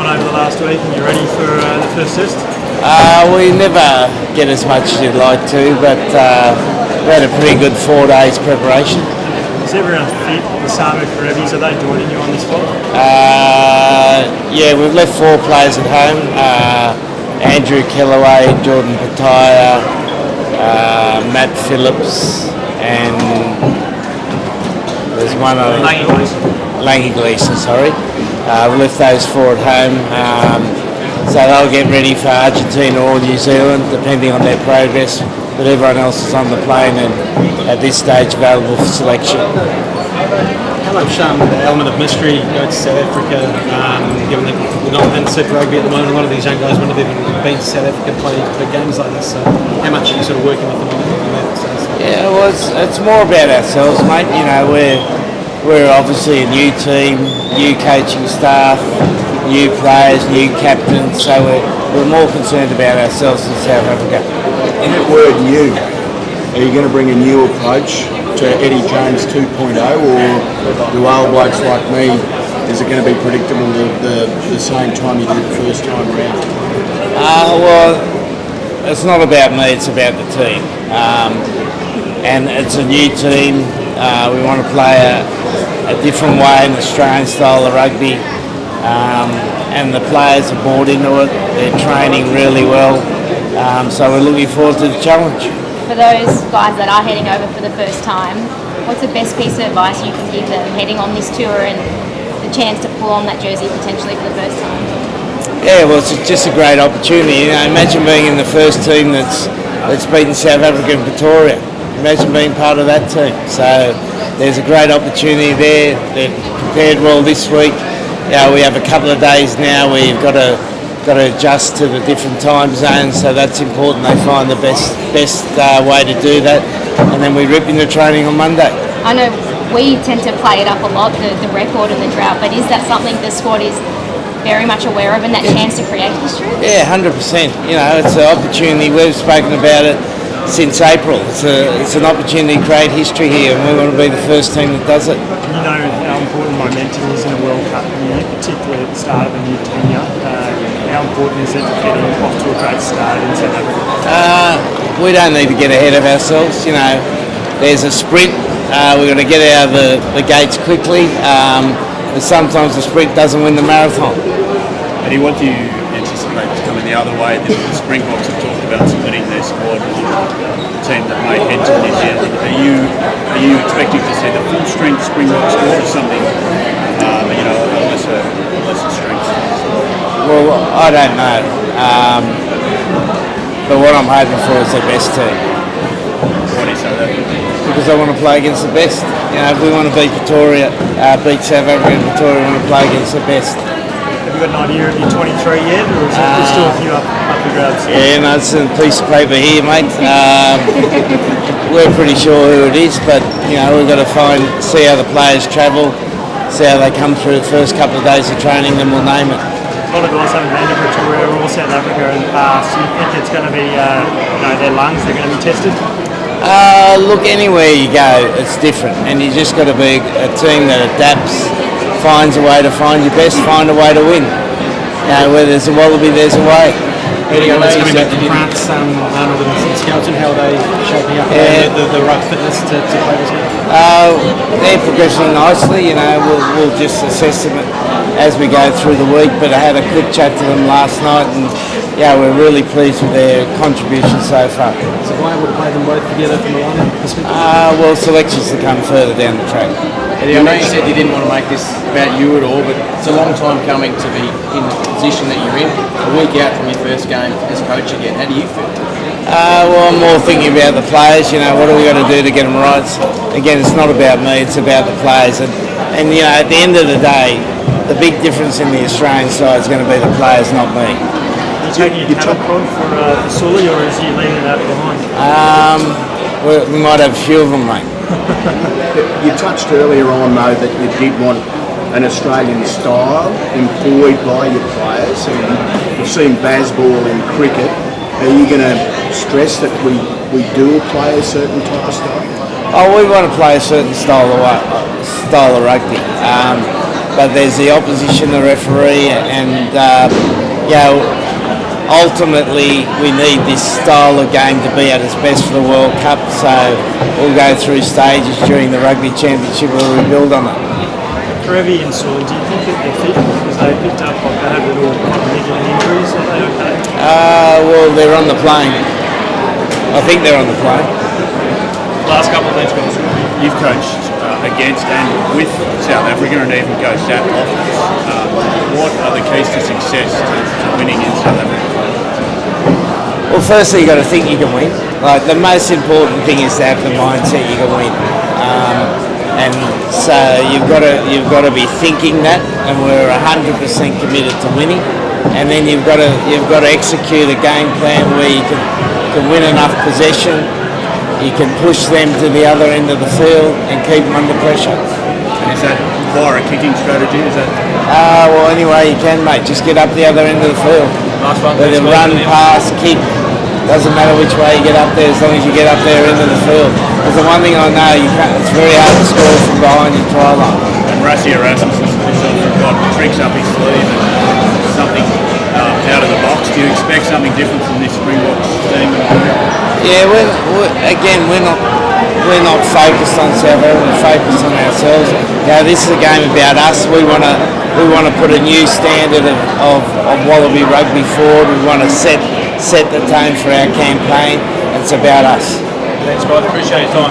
over the last week and you're ready for the first test? We never get as much as you'd like to, but we had a pretty good 4 days preparation. Is everyone fit? The Samu Karebis, are they joining you on this flight? Yeah, we've left 4 players at home. Andrew Kellaway, Jordan Pataya, Matt Phillips, and there's one other. Langy Gleeson, sorry. We left those 4 at home. So they'll get ready for Argentina or New Zealand, depending on their progress. But everyone else is on the plane and at this stage available for selection. How much element of mystery goes to South Africa, given that we're not in Super Rugby at the moment? A lot of these young guys wouldn't have even been to South Africa to play big games like this. So how much are you sort of working with them on that? Yeah, well, it's more about ourselves, mate. You know, we're obviously a new team, new coaching staff, new players, new captains, so we're more concerned about ourselves in South Africa. In that word new, are you going to bring a new approach to Eddie Jones 2.0, or do old blokes like me, is it going to be predictable the same time you did the first time around? Well, it's not about me, it's about the team. And it's a new team. We want to play a different way, an Australian style of rugby. And the players are bought into it. They're training really well. So we're looking forward to the challenge. For those guys that are heading over for the first time, what's the best piece of advice you can give them heading on this tour and the chance to pull on that jersey potentially for the first time? Yeah, well, it's just a great opportunity. You know, imagine being in the first team that's beaten South Africa and Pretoria. Imagine being part of that team. So there's a great opportunity there. They're prepared well this week. We have a couple of days now where you've got to adjust to the different time zones, so that's important. They find the best way to do that, and then we rip into training on Monday. I know we tend to play it up a lot, the record and the drought, but is that something the squad is very much aware of, and that chance to create history? Yeah, 100%. You know, it's an opportunity. We've spoken about it since April. It's an opportunity to create history here, and we want to be the first team that does it. You know how important momentum is in a World Cup year, particularly at the start of a new tenure. How important is it getting off to a great start in South Africa? We don't need to get ahead of ourselves. You know, there's a sprint. We've got to get out of the gates quickly. And sometimes the sprint doesn't win the marathon. Eddie, what do you anticipate coming the other way? The Springboks have talked about splitting their squad on the team that may head to New Zealand. Are you expecting to see the full strength Springbok squad or something? Lesser strength. Well, I don't know. But what I'm hoping for is the best team. Why do you say that? Because I want to play against the best. You know, if we want to beat Pretoria, beat South Africa and Pretoria, we want to play against the best. Have you got an idea of your 23 yet, or is there still a few up the grabs? Yeah, no, it's a piece of paper here, mate. We're pretty sure who it is, but you know, we've got to see how the players travel, see how they come through the first couple of days of training, then we'll name it. A lot of guys haven't been to Pretoria or South Africa in the past. Do you think it's going to be, their lungs, they're going to be tested? Look, anywhere you go, it's different, and you just got to be a team that adapts, finds a way to find your best, find a way to win. You know, where there's a Wallaby, there's a way. Eddie, I know coming back from France, Arnold and Skelton, how are they shaping up the right fitness to play this game? They're progressing nicely. You know, we'll just assess them as we go through the week. But I had a quick chat to them last night, and yeah, we're really pleased with their contribution so far. So why would play them both together from the line perspective? Well, selections to come further down the track. Eddie, I know you said you didn't want to make this about you at all, but it's a long time coming to be in the position that you're in. A week out from your first game as coach again, how do you feel? Well, I'm more thinking about the players. You know, what do we got to do to get them right? Again, it's not about me; it's about the players. And you know, at the end of the day, the big difference in the Australian side is going to be the players, not me. Are you taking your top prod for Sully, or is he leaving that behind? We might have a few of them, mate. You touched earlier on, though, that you did want an Australian style employed by your players, and we've seen baseball and cricket. Are you going to stress that we do play a certain type of style? Oh, we want to play a certain style of rugby. but there's the opposition, the referee, and ultimately we need this style of game to be at its best for the World Cup. So we'll go through stages during the Rugby Championship where we build on it. Trevi and Soy, do you think that they're fit? Because they picked up like they had little niggling injuries. Are they okay? Well, they're on the plane. I think they're on the plane. Last couple of games, guys. You've coached against and with South Africa and even coached at Office. What are the keys to success to winning in South Africa? Well, firstly, you got to think you can win. Like the most important thing is to have the mindset you can win, and so you've got to be thinking that, and we're 100% committed to winning. And then you've got to execute a game plan where you can win enough possession, you can push them to the other end of the field and keep them under pressure. And is that via a kicking strategy? Is that? Well, anyway you can, mate. Just get up the other end of the field. Last one. Whether run, pass, kick, doesn't matter which way you get up there as long as you get up there into the field. Because the one thing I know, it's very hard to score from behind your try line. And Rassie Erasmus himself has got tricks up his sleeve and something out of the box. Do you expect something different from this Springboks team? Yeah, we're not focused on South Africa. We're focused on ourselves. This is a game about us. We want to put a new standard of Wallaby rugby forward. We want to set the tone for our campaign. It's about us. Thanks, guys. Appreciate your time.